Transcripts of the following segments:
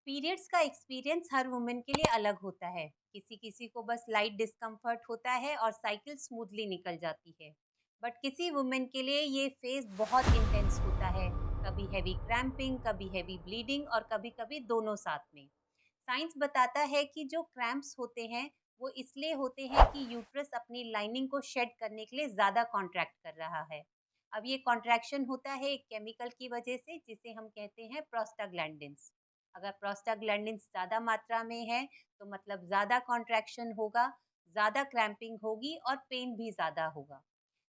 Periods का experience हर women के लिए अलग होता है। किसी किसी को बस लाइट डिस्कम्फर्ट होता है और साइकिल स्मूथली निकल जाती है। बट किसी वुमेन के लिए ये फेज बहुत इंटेंस होता है। कभी हैवी क्रैम्पिंग, कभी हैवी ब्लीडिंग और कभी कभी दोनों साथ में। साइंस बताता है कि जो क्रैम्प्स होते हैं वो इसलिए होते हैं कि यूट्रस अपनी लाइनिंग को शेड करने के लिए ज़्यादा कॉन्ट्रैक्ट कर रहा है। अब ये कॉन्ट्रैक्शन होता है एक केमिकल की वजह से जिसे हम कहते हैं प्रोस्टाग्लैंडिन्स। अगर प्रोस्टाग्लैंडिन्स ज़्यादा मात्रा में है तो मतलब ज़्यादा कॉन्ट्रैक्शन होगा, ज़्यादा क्रैम्पिंग होगी और पेन भी ज़्यादा होगा।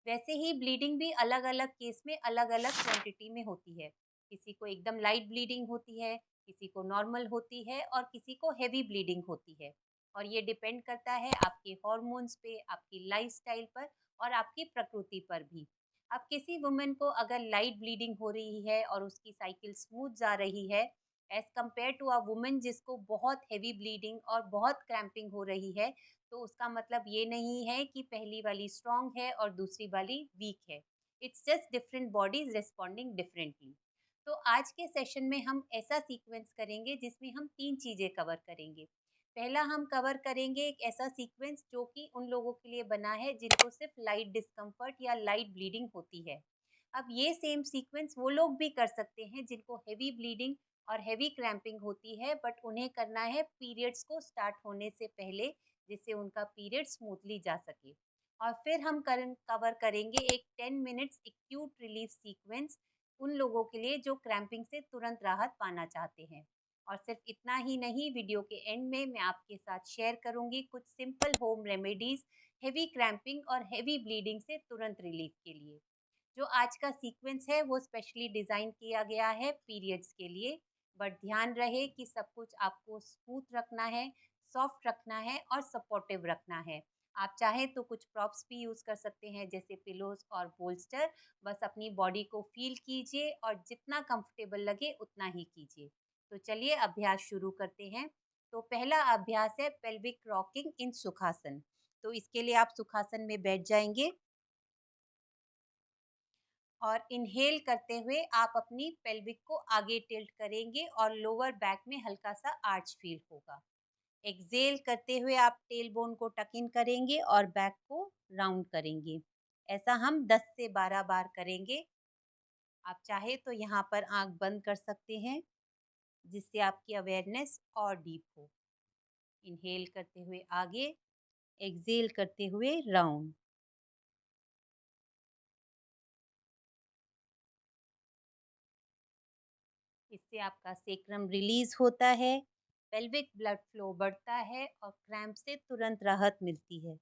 वैसे ही ब्लीडिंग भी अलग अलग केस में अलग अलग क्वांटिटी में होती है। किसी को एकदम लाइट ब्लीडिंग होती है, किसी को नॉर्मल होती है और किसी को हेवी ब्लीडिंग होती है। और ये डिपेंड करता है आपके हॉर्मोन्स पे, आपकी लाइफस्टाइल पर और आपकी प्रकृति पर भी। अब किसी वुमेन को अगर लाइट ब्लीडिंग हो रही है और उसकी साइकिल स्मूथ जा रही है as compare to a women जिसको बहुत हेवी ब्लीडिंग और बहुत क्रैम्पिंग हो रही है, तो उसका मतलब ये नहीं है कि पहली वाली स्ट्रांग है और दूसरी वाली वीक है। It's just different bodies responding differently. तो आज के सेशन में हम ऐसा सीक्वेंस करेंगे जिसमें हम तीन चीज़ें कवर करेंगे। पहला हम कवर करेंगे एक ऐसा सीक्वेंस जो कि उन लोगों के लिए बना है जिनको सिर्फ लाइट डिस्कम्फर्ट या लाइट ब्लीडिंग होती है। अब ये सेम सीक्वेंस वो लोग भी कर सकते हैं जिनको हेवी ब्लीडिंग और हेवी क्रैम्पिंग होती है, बट उन्हें करना है पीरियड्स को स्टार्ट होने से पहले, जिससे उनका पीरियड स्मूथली जा सके। और फिर हम कवर करेंगे एक 10 मिनट्स एक्यूट रिलीफ सीक्वेंस उन लोगों के लिए जो क्रैम्पिंग से तुरंत राहत पाना चाहते हैं। और सिर्फ इतना ही नहीं, वीडियो के एंड में मैं आपके साथ शेयर करूंगी कुछ simple home remedies heavy cramping और हेवी ब्लीडिंग से तुरंत रिलीफ के लिए। जो आज का सीक्वेंस है वो स्पेशली डिज़ाइन किया गया है पीरियड्स के लिए। बट ध्यान रहे कि सब कुछ आपको स्मूथ रखना है, सॉफ्ट रखना है और सपोर्टिव रखना है। आप चाहें तो कुछ प्रॉप्स भी यूज़ कर सकते हैं जैसे पिलोज और बोल्स्टर। बस अपनी बॉडी को फील कीजिए और जितना कंफर्टेबल लगे उतना ही कीजिए। तो चलिए अभ्यास शुरू करते हैं। तो पहला अभ्यास है पेल्विक रॉकिंग इन सुखासन। तो इसके लिए आप सुखासन में बैठ जाएंगे और इनहेल करते हुए आप अपनी पेल्विक को आगे टिल्ट करेंगे और लोअर बैक में हल्का सा आर्च फील होगा। एक्सेल करते हुए आप टेल बोन को टक इन करेंगे और बैक को राउंड करेंगे। ऐसा हम 10 से 12 बार करेंगे। आप चाहे तो यहाँ पर आंख बंद कर सकते हैं जिससे आपकी अवेयरनेस और डीप हो। इनहेल करते हुए आगे, एक्सेल करते हुए राउंड। इससे आपका सेक्रम रिलीज होता है, पेल्विक ब्लड फ्लो बढ़ता है और क्रैम्प से तुरंत राहत मिलती है।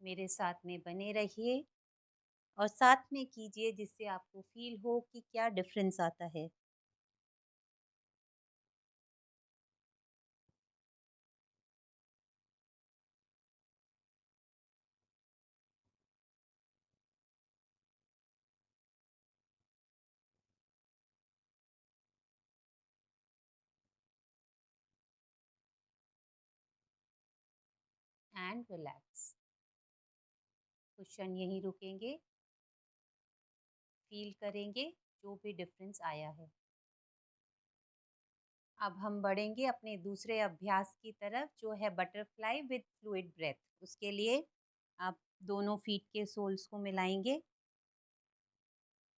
मेरे साथ में बने रहिए और साथ में कीजिए जिससे आपको फील हो कि क्या डिफरेंस आता है। And relax. कुछ क्षण यहीं रुकेंगे, फील करेंगे जो भी डिफरेंस आया है। अब हम बढ़ेंगे अपने दूसरे अभ्यास की तरफ जो है बटरफ्लाई विद फ्लूइड ब्रेथ। उसके लिए आप दोनों फीट के सोल्स को मिलाएंगे,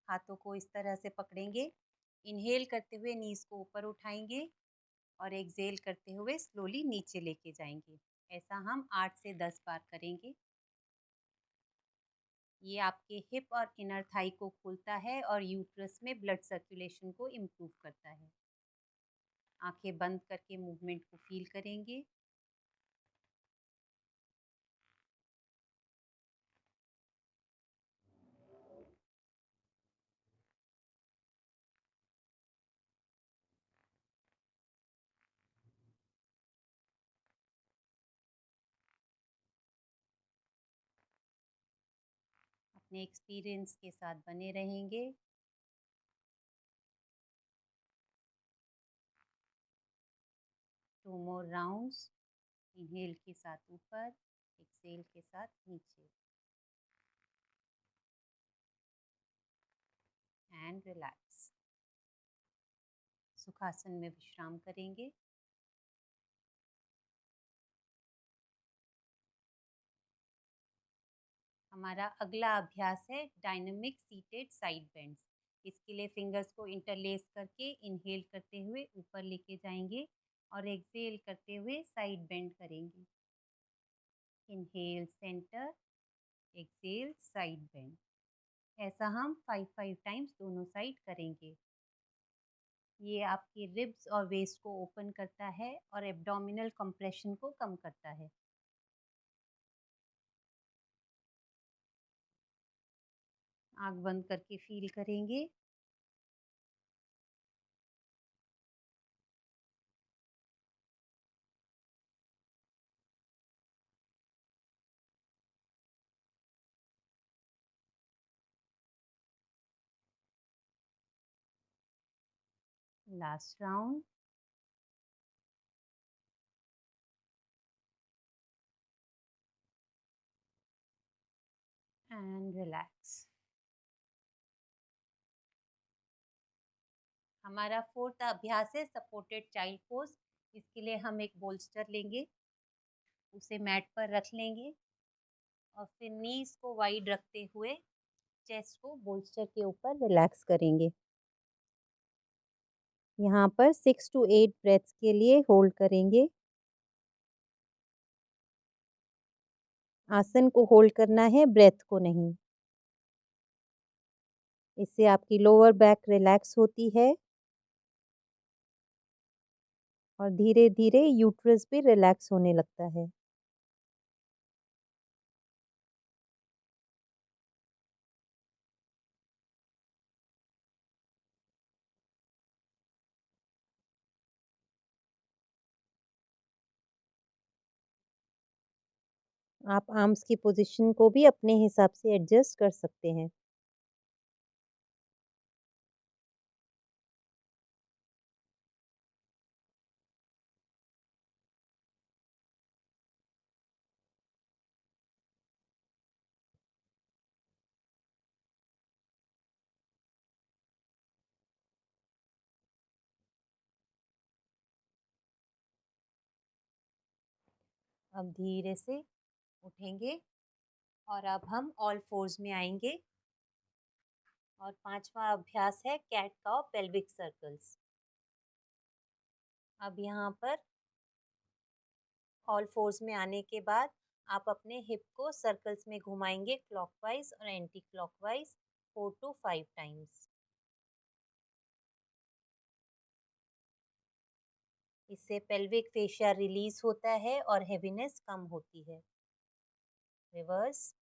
हाथों को इस तरह से पकड़ेंगे। इनहेल करते हुए नीज को ऊपर उठाएंगे और एक्सेल करते हुए स्लोली नीचे लेके जाएंगे। ऐसा हम 8 से 10 बार करेंगे। ये आपके हिप और इनर थाई को खोलता है और यूट्रस में ब्लड सर्कुलेशन को इम्प्रूव करता है। आंखें बंद करके मूवमेंट को फील करेंगे। अपने एक्सपीरियंस के साथ बने रहेंगे। To more rounds. इनहेल के साथ ऊपर, एक्सेल के साथ नीचे। And relax. सुखासन में विश्राम करेंगे। हमारा अगला अभ्यास है डायनामिक सीटेड साइड बेंड्स। इसके लिए फिंगर्स को इंटरलेस करके इनहेल करते हुए ऊपर लेके जाएंगे और एक्सहेल करते हुए साइड बेंड करेंगे। Inhale centre, exhale side bend. ऐसा हम 5 टाइम्स दोनों साइड करेंगे। ये आपकी रिब्स और वेस्ट को ओपन करता है और एब्डोमिनल कंप्रेशन को कम करता है। आंख बंद करके फील करेंगे। Last round. And relax. हमारा फोर्थ अभ्यास है सपोर्टेड चाइल्ड पोज। इसके लिए हम एक बोल्स्टर लेंगे, उसे मैट पर रख लेंगे और फिर नीज को वाइड रखते हुए चेस्ट को बोल्स्टर के ऊपर रिलैक्स करेंगे। यहाँ पर 6 to 8 ब्रेथ्स के लिए होल्ड करेंगे। आसन को होल्ड करना है, ब्रेथ को नहीं। इससे आपकी लोअर बैक रिलैक्स होती है और धीरे धीरे यूट्रस भी रिलैक्स होने लगता है। आप आर्म्स की पोजीशन को भी अपने हिसाब से एडजस्ट कर सकते हैं। अब धीरे से उठेंगे और अब हम ऑल फोर्स में आएंगे और पांचवा अभ्यास है कैट काउ पेल्विक सर्कल्स। अब यहाँ पर ऑल फोर्स में आने के बाद आप अपने हिप को सर्कल्स में घुमाएंगे क्लॉकवाइज और एंटी क्लॉकवाइज 4 to 5 टाइम्स। इससे पेल्विक फेशिया रिलीज होता है और हेवीनेस कम होती है। रिवर्स।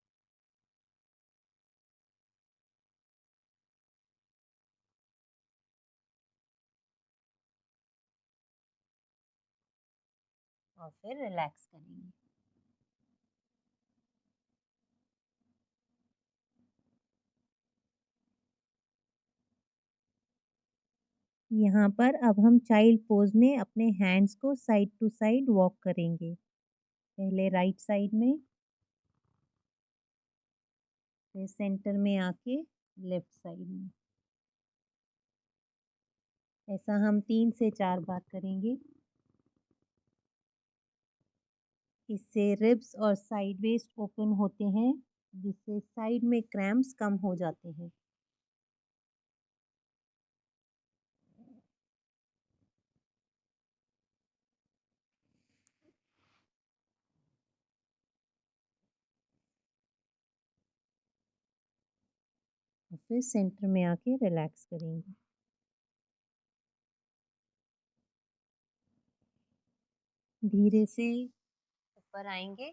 और फिर रिलैक्स करेंगे। यहाँ पर अब हम चाइल्ड पोज में अपने हैंड्स को साइड टू साइड वॉक करेंगे। पहले राइट साइड में, फिर सेंटर में आके लेफ्ट साइड में। ऐसा हम 3 से 4 बार करेंगे। इससे रिब्स और साइड वेस्ट ओपन होते हैं, जिससे साइड में क्रैम्प्स कम हो जाते हैं। और फिर सेंटर में आके रिलैक्स करेंगे। धीरे से ऊपर आएंगे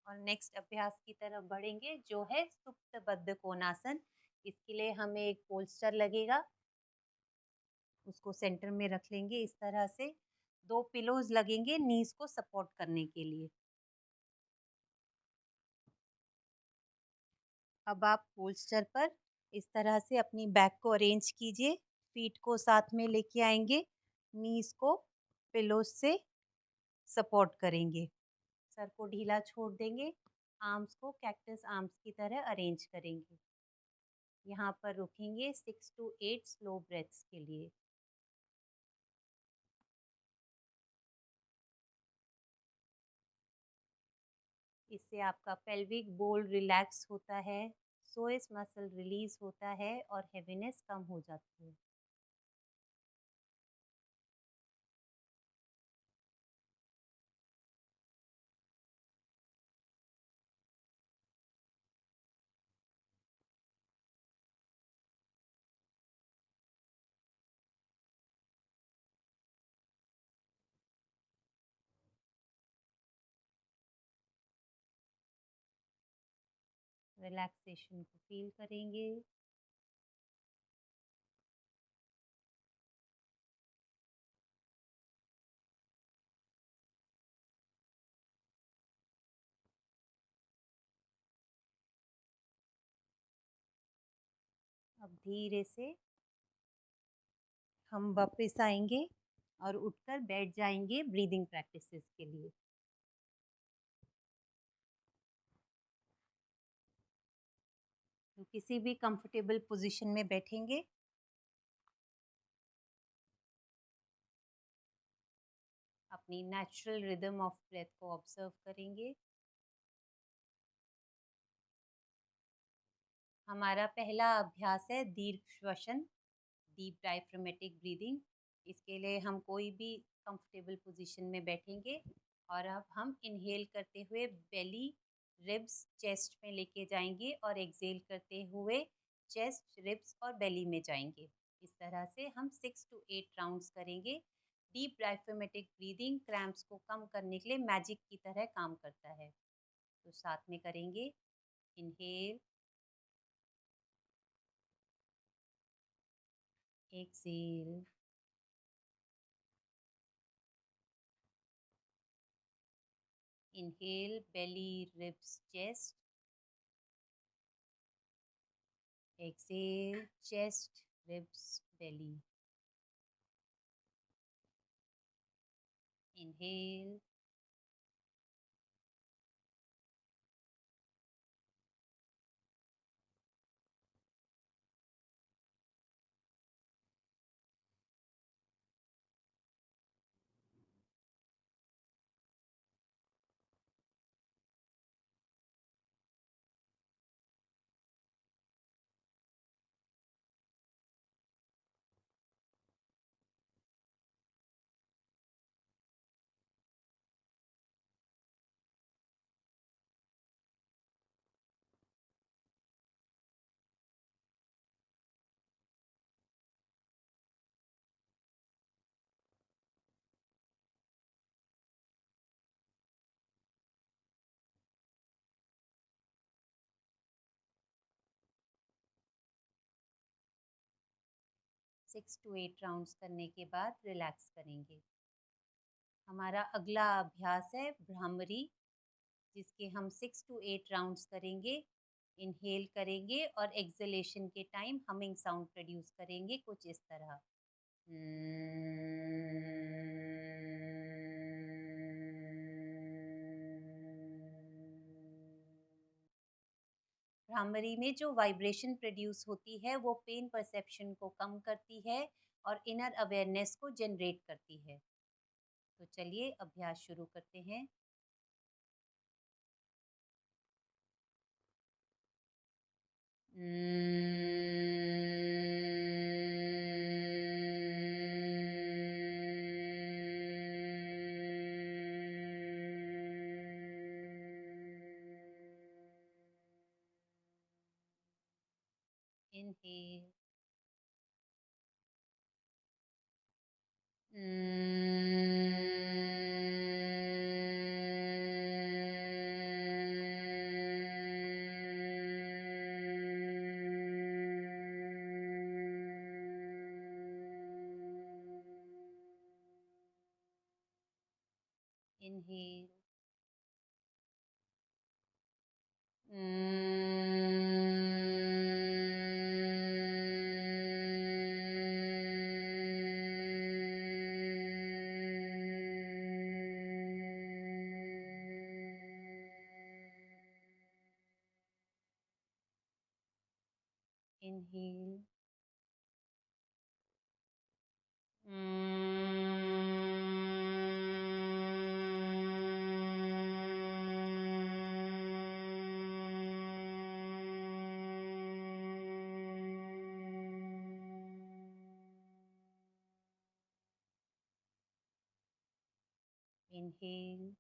और नेक्स्ट अभ्यास की तरफ बढ़ेंगे जो है सुप्त बद्ध कोणासन। इसके लिए हमें एक पोल्स्टर लगेगा, उसको सेंटर में रख लेंगे इस तरह से। 2 पिलोज लगेंगे नीज को सपोर्ट करने के लिए। अब आप पोल्स्टर पर इस तरह से अपनी बैक को अरेंज कीजिए, फीट को साथ में लेके आएंगे, नीज को पिलोज से सपोर्ट करेंगे, सर को ढीला छोड़ देंगे, आर्म्स को कैक्टस आर्म्स की तरह अरेंज करेंगे। यहाँ पर रुकेंगे 6 to 8 स्लो ब्रेथ्स के लिए। इससे आपका पेल्विक बोल रिलैक्स होता है, सोएस मसल रिलीज होता है और हेवीनेस कम हो जाती है। रिलैक्सेशन को फील करेंगे। अब धीरे से हम वापस आएंगे और उठकर बैठ जाएंगे ब्रीदिंग प्रैक्टिसेस के लिए। तो किसी भी कंफर्टेबल पोजीशन में बैठेंगे। अपनी नेचुरल रिदम ऑफ ब्रेथ को ऑब्जर्व करेंगे। हमारा पहला अभ्यास है दीर्घ श्वसन, डीप डायफ्रामेटिक ब्रीदिंग। इसके लिए हम कोई भी कंफर्टेबल पोजीशन में बैठेंगे और अब हम इनहेल करते हुए बेली, रिब्स, चेस्ट में लेके जाएंगे और एक्सेल करते हुए चेस्ट, रिब्स और बेली में जाएंगे। इस तरह से हम 6 to 8 राउंड्स करेंगे। डीप डायफ्रामेटिक ब्रीदिंग क्रैम्प्स को कम करने के लिए मैजिक की तरह काम करता है। तो साथ में करेंगे। Inhale, exhale, inhale belly, ribs, chest. Exhale chest, ribs, belly. Inhale, 6 to 8 rounds करने के बाद रिलैक्स करेंगे। हमारा अगला अभ्यास है भ्रामरी, जिसके हम 6 to 8 राउंड्स करेंगे। इनहेल करेंगे और एक्सलेशन के टाइम हमिंग साउंड प्रोड्यूस करेंगे कुछ इस तरह। भ्रामरी में जो वाइब्रेशन प्रोड्यूस होती है वो पेन परसेप्शन को कम करती है और इनर अवेयरनेस को जनरेट करती है। तो चलिए अभ्यास शुरू करते हैं। Inhale, inhale, Inhale.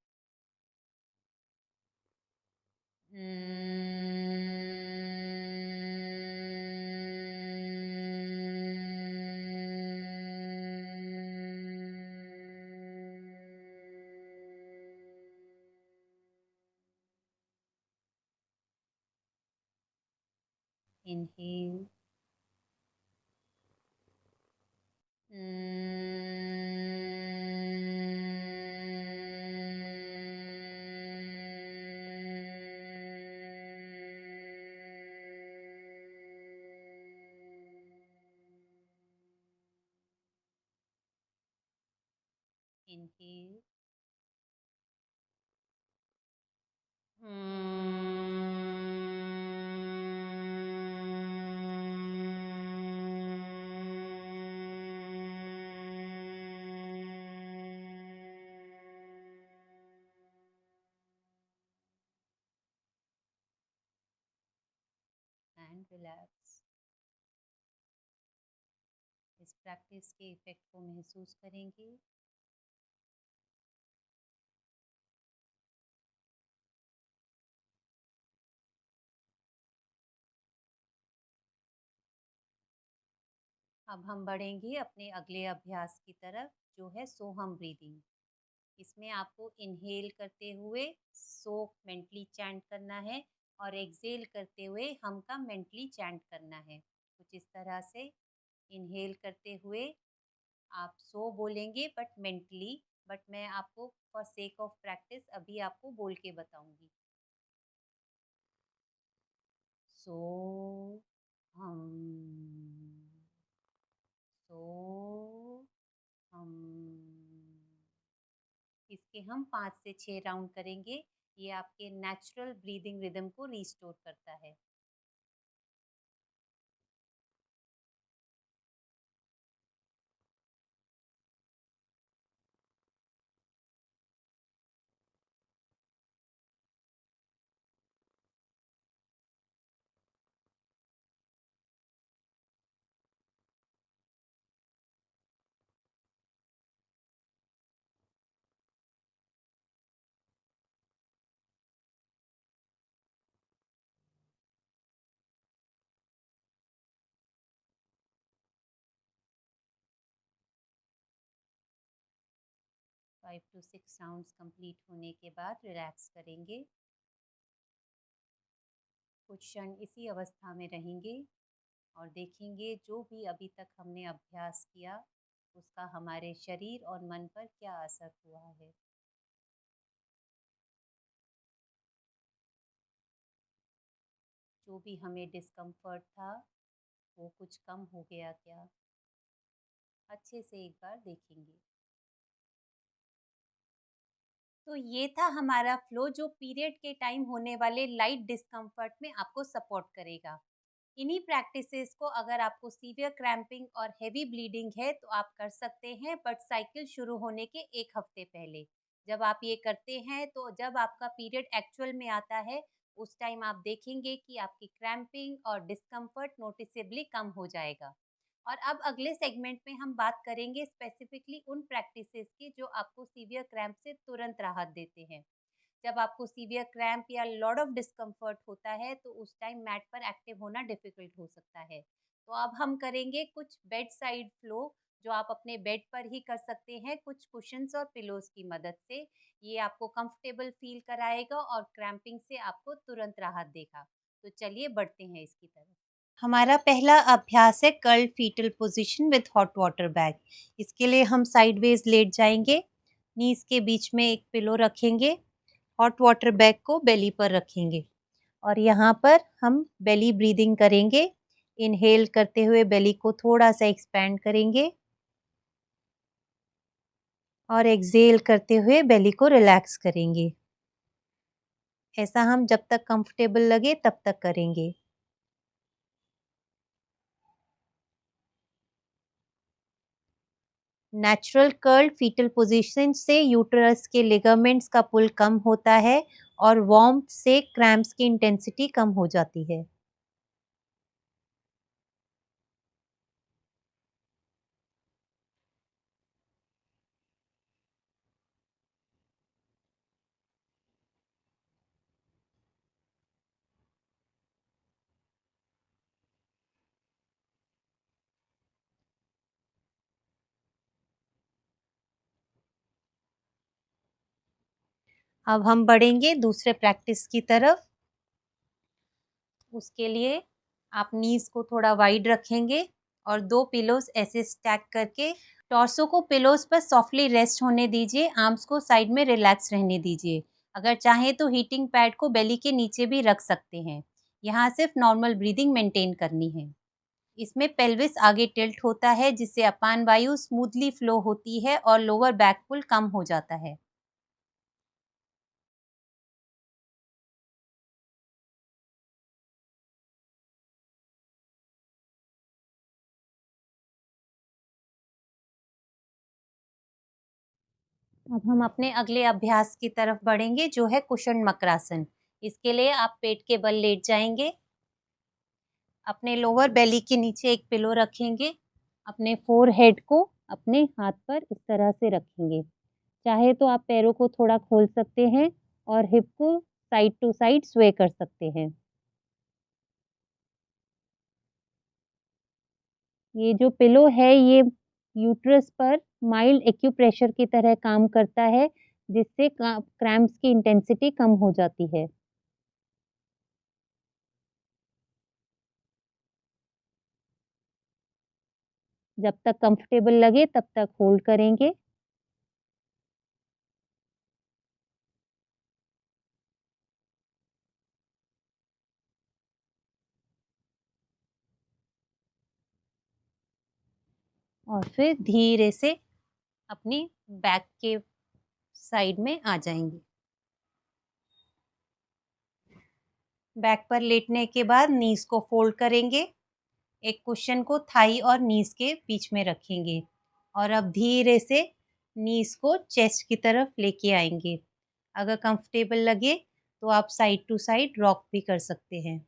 Inhale. Inhale. And relax. इस प्रैक्टिस के इफेक्ट को महसूस करेंगे। अब हम बढ़ेंगे अपने अगले अभ्यास की तरफ, जो है सोहम ब्रीदिंग। इसमें आपको इनहेल करते हुए सो मेंटली चैंट करना है और एक्सेल करते हुए हम का मेंटली चैंट करना है। कुछ इस तरह से इनहेल करते हुए आप सो बोलेंगे बट मेंटली, बट मैं आपको फॉर सेक ऑफ प्रैक्टिस अभी आपको बोल के बताऊंगी। सो हम, सो हम। इसके हम 5 से 6 राउंड करेंगे। ये आपके नेचुरल ब्रीदिंग रिदम को रिस्टोर करता है। Five to six rounds complete होने के बाद रिलैक्स करेंगे। कुछ क्षण इसी अवस्था में रहेंगे और देखेंगे जो भी अभी तक हमने अभ्यास किया उसका हमारे शरीर और मन पर क्या असर हुआ है। जो भी हमें डिस्कम्फर्ट था वो कुछ कम हो गया क्या, अच्छे से एक बार देखेंगे। तो ये था हमारा फ्लो जो पीरियड के टाइम होने वाले लाइट डिस्कम्फर्ट में आपको सपोर्ट करेगा। इन्हीं प्रैक्टिसेस को अगर आपको सीवियर क्रैम्पिंग और हेवी ब्लीडिंग है तो आप कर सकते हैं, बट साइकिल शुरू होने के 1 हफ्ते पहले। जब आप ये करते हैं तो जब आपका पीरियड एक्चुअल में आता है उस टाइम आप देखेंगे कि आपकी क्रैम्पिंग और डिस्कम्फर्ट नोटिसेबली कम हो जाएगा। और अब अगले सेगमेंट में हम बात करेंगे स्पेसिफिकली उन प्रैक्टिसेस की जो आपको सीवियर क्रैम्प से तुरंत राहत देते हैं। जब आपको सीवियर क्रैम्प या लॉट ऑफ डिस्कम्फर्ट होता है तो उस टाइम मैट पर एक्टिव होना डिफिकल्ट हो सकता है। तो अब हम करेंगे कुछ बेड साइड फ्लो जो आप अपने बेड पर ही कर सकते हैं कुछ कुशन्स और पिलोज की मदद से। ये आपको कंफर्टेबल फील कराएगा और क्रैम्पिंग से आपको तुरंत राहत देगा। तो चलिए बढ़ते हैं इसकी तरफ। हमारा पहला अभ्यास है curl foetal position with hot water bag. इसके लिए हम साइडवेज लेट जाएंगे, नीज के बीच में एक पिलो रखेंगे, हॉट वाटर बैग को बेली पर रखेंगे और यहाँ पर हम बेली ब्रीदिंग करेंगे। इनहेल करते हुए बेली को थोड़ा सा एक्सपैंड करेंगे और एक्सहेल करते हुए बेली को रिलैक्स करेंगे। ऐसा हम जब तक कंफर्टेबल लगे तब तक करेंगे। नेचुरल कर्ल फीटल पोजीशन से यूटरस के लिगामेंट्स का पुल कम होता है और वार्मथ से क्रैम्प्स की इंटेंसिटी कम हो जाती है। अब हम बढ़ेंगे दूसरे प्रैक्टिस की तरफ। उसके लिए आप नीज को थोड़ा वाइड रखेंगे और 2 पिलोज ऐसे स्टैक करके टॉर्सो को पिलोज पर सॉफ्टली रेस्ट होने दीजिए। आर्म्स को साइड में रिलैक्स रहने दीजिए। अगर चाहें तो हीटिंग पैड को बेली के नीचे भी रख सकते हैं। यहाँ सिर्फ नॉर्मल ब्रीदिंग मेंटेन करनी है। इसमें पेल्विस आगे टिल्ट होता है जिससे अपान वायु स्मूथली फ्लो होती है और लोअर बैक पुल कम हो जाता है। अब हम अपने अगले अभ्यास की तरफ बढ़ेंगे जो है कुशन मकरासन। इसके लिए आप पेट के बल लेट जाएंगे। अपने लोअर बेली के नीचे एक पिलो रखेंगे। अपने फोरहेड को अपने हाथ पर इस तरह से रखेंगे। चाहे तो आप पैरों को थोड़ा खोल सकते हैं और हिप को साइड टू साइड स्वे कर सकते हैं। ये जो पिलो है ये यूट्रस पर माइल्ड एक्यूप्रेशर की तरह काम करता है जिससे क्रैम्प्स की इंटेंसिटी कम हो जाती है। जब तक कंफर्टेबल लगे तब तक होल्ड करेंगे। और फिर धीरे से अपनी बैक के साइड में आ जाएंगे। बैक पर लेटने के बाद नीज को फोल्ड करेंगे। एक कुशन को थाई और नीज के बीच में रखेंगे और अब धीरे से नीज को चेस्ट की तरफ लेके आएंगे। अगर कंफर्टेबल लगे तो आप साइड टू साइड रॉक भी कर सकते हैं।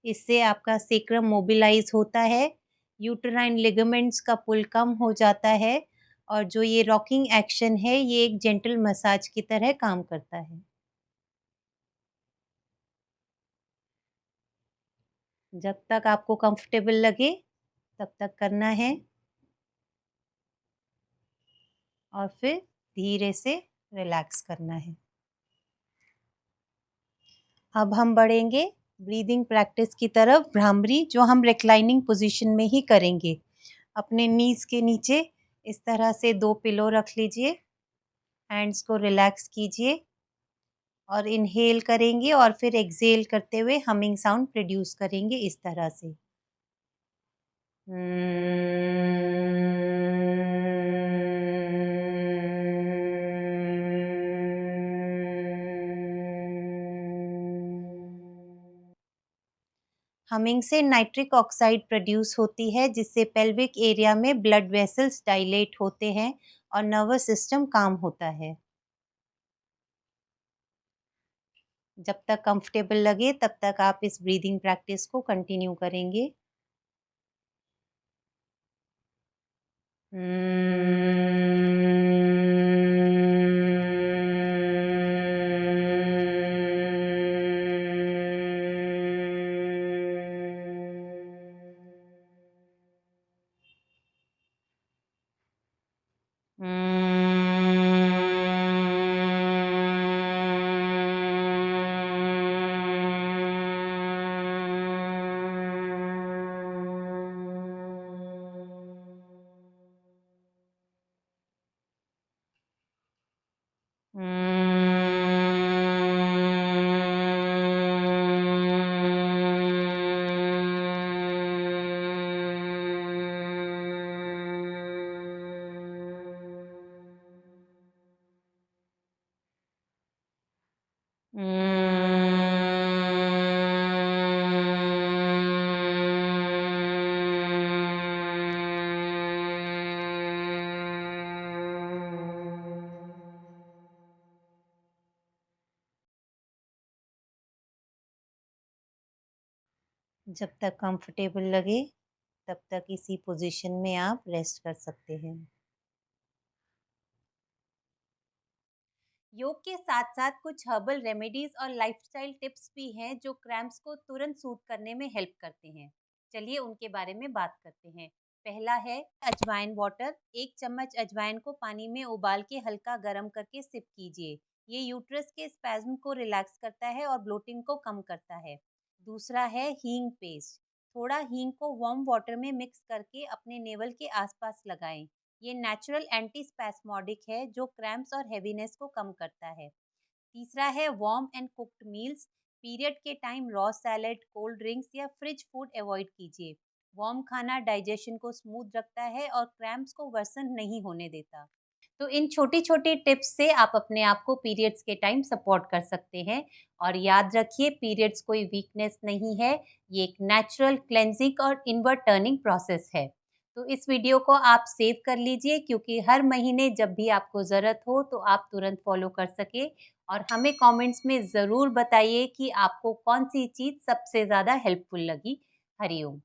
इससे आपका सेक्रम मोबिलाइज होता है, यूटेराइन लिगामेंट्स का पुल कम हो जाता है और जो ये रॉकिंग एक्शन है ये एक जेंटल मसाज की तरह काम करता है। जब तक आपको कंफर्टेबल लगे तब तक करना है और फिर धीरे से रिलैक्स करना है। अब हम बढ़ेंगे ब्रीदिंग प्रैक्टिस की तरफ, भ्रामरी, जो हम रिक्लाइनिंग पोजीशन में ही करेंगे। अपने नीज के नीचे इस तरह से 2 पिलो रख लीजिए। हैंड्स को रिलैक्स कीजिए और इनहेल करेंगे और फिर एक्सहेल करते हुए हमिंग साउंड प्रोड्यूस करेंगे इस तरह से। हमिंग से नाइट्रिक ऑक्साइड प्रोड्यूस होती है जिससे पेल्विक एरिया में ब्लड वेसल्स डायलेट होते हैं और नर्वस सिस्टम काम होता है। जब तक कंफर्टेबल लगे तब तक आप इस ब्रीदिंग प्रैक्टिस को कंटिन्यू करेंगे। जब तक कंफर्टेबल लगे तब तक इसी पोजीशन में आप रेस्ट कर सकते हैं। योग के साथ साथ कुछ हर्बल रेमेडीज और लाइफस्टाइल टिप्स भी हैं जो क्रैम्प्स को तुरंत सूट करने में हेल्प करते हैं। चलिए उनके बारे में बात करते हैं। पहला है अजवाइन वाटर। 1 चम्मच अजवाइन को पानी में उबाल के हल्का गर्म करके सिप कीजिए। ये यूट्रस के स्पैज्म को रिलैक्स करता है और ब्लोटिंग को कम करता है। दूसरा है हींग पेस्ट। थोड़ा हींग को वार्म वाटर में मिक्स करके अपने नेवल के आसपास लगाएं। ये नेचुरल एंटी स्पैस्मोडिक है जो क्रैम्प्स और हेवीनेस को कम करता है। तीसरा है warm and cooked meals. Period के time raw salad, cold drinks या फ्रिज फूड अवॉइड कीजिए। वार्म खाना डाइजेशन को स्मूथ रखता है और क्रैम्प्स को वर्सन नहीं होने देता। तो इन छोटी-छोटी टिप्स से आप अपने आप को पीरियड्स के टाइम सपोर्ट कर सकते हैं। और याद रखिए, पीरियड्स कोई वीकनेस नहीं है, ये एक नेचुरल क्लेंजिंग और इनवर्ट टर्निंग प्रोसेस है। तो इस वीडियो को आप सेव कर लीजिए, क्योंकि हर महीने जब भी आपको ज़रूरत हो तो आप तुरंत फॉलो कर सके। और हमें कमेंट्स में ज़रूर बताइए कि आपको कौन सी चीज़ सबसे ज़्यादा हेल्पफुल लगी। हरिओम।